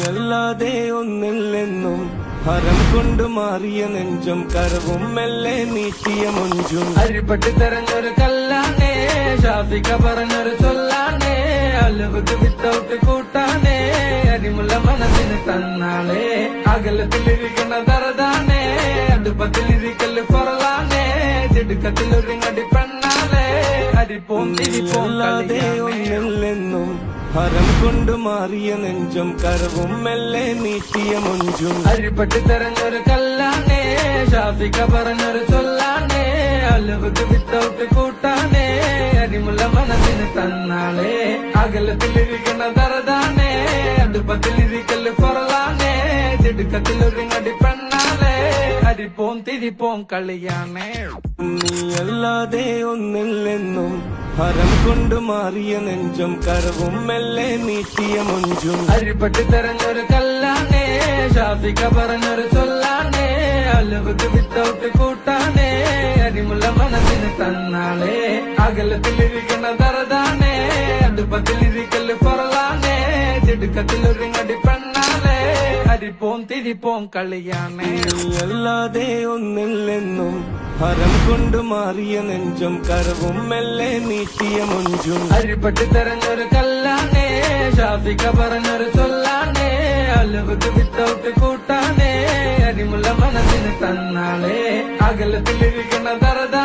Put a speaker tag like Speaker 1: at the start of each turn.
Speaker 1: നീയല്ലാതെ ഒന്നില്ലെന്നും ഹരം കൊണ്ട് മാറിയ നെഞ്ചും കരവും മെല്ലെ നീട്ടിയ മൊഞ്ചും
Speaker 2: അരിപ്പട്ടി തെരഞ്ഞൊരു കല്ലാണേ ഷാഫിക്ക പറഞ്ഞൊരു ചൊല്ലാണേ അലവുക്ക് വിത്തൗട്ട് കൂട്ടാനേ അരിമുള്ള മനസ്സിന് തന്നാളേ അകലത്തിലിരിക്കുന്ന ദറദാനേ അടുപ്പത്തിലിരിക്കല് പൊറലാണേ തിടുക്കത്തിലൊരുങ്ങടി പെണ്ണാലേ അരിപ്പോം തിരിപ്പോം
Speaker 1: നീയല്ലാതെ ഒന്നില്ലെന്നും ഹരം കൊണ്ട് മാറിയ നെഞ്ചും കരവും മെല്ലെ നീട്ടിയ മൊഞ്ചും
Speaker 2: അരിപ്പട്ടി തെരഞ്ഞൊരു കല്ലാണേ ഷാഫിക്ക പറഞ്ഞൊരു ചൊല്ലാണേ അലവുക്ക് വിത്തൗട്ട് കൂട്ടാനേ അരിമുള്ള മനസ്സിന് തന്നാളേ അകലത്തിലിരിക്കുന്ന ദറദാനേ അടുപ്പത്തിലിരിക്കല് പൊറലാനേ തിടുക്കത്തിലൊരുങ്ങടി പെണ്ണാലേ അരിപ്പോം തിരിപ്പോം കളിയാണേ
Speaker 1: നീയല്ലാതെ ഒന്നില്ലെന്നും ഹരം കൊണ്ട് മാറിയ നെഞ്ചും കരവും മെല്ലെ നീട്ടിയ മൊഞ്ചും
Speaker 2: അരിപ്പട്ടി തെരഞ്ഞൊരു കല്ലാണേ ഷാഫിക്ക പറഞ്ഞൊരു ചൊല്ലാണേ അലവുക്ക് വിത്തൗട്ട് കൂട്ടാനേ അരിമുള്ള മനസ്സിന് തന്നാളേ അകലത്തിലിരിക്കുന്ന ദറദാനേ അടുപ്പത്തിലിരിക്കല് പൊറലാനേ തിടുക്കത്തിലൊരുങ്ങടി പെണ്ണാലേ അരിപ്പോം തിരിപ്പോം കളിയാണേ
Speaker 1: നീയല്ലാതെ ഒന്നില്ലെന്നും ഹരം കൊണ്ട് മാറിയ നെഞ്ചും കരവും മെല്ലെ നീട്ടിയ മൊഞ്ചും
Speaker 2: അരിപ്പട്ടി തെരഞ്ഞൊരു കല്ലാണേ ഷാഫിക്ക പറഞ്ഞൊരു ചൊല്ലാണേ അലവുക്ക് വിത്തൗട്ട് കൂട്ടാനേ അരിമുള്ള മനസ്സിന് തന്നാളേ അകലത്തിലിരിക്കുന്ന ദറദാ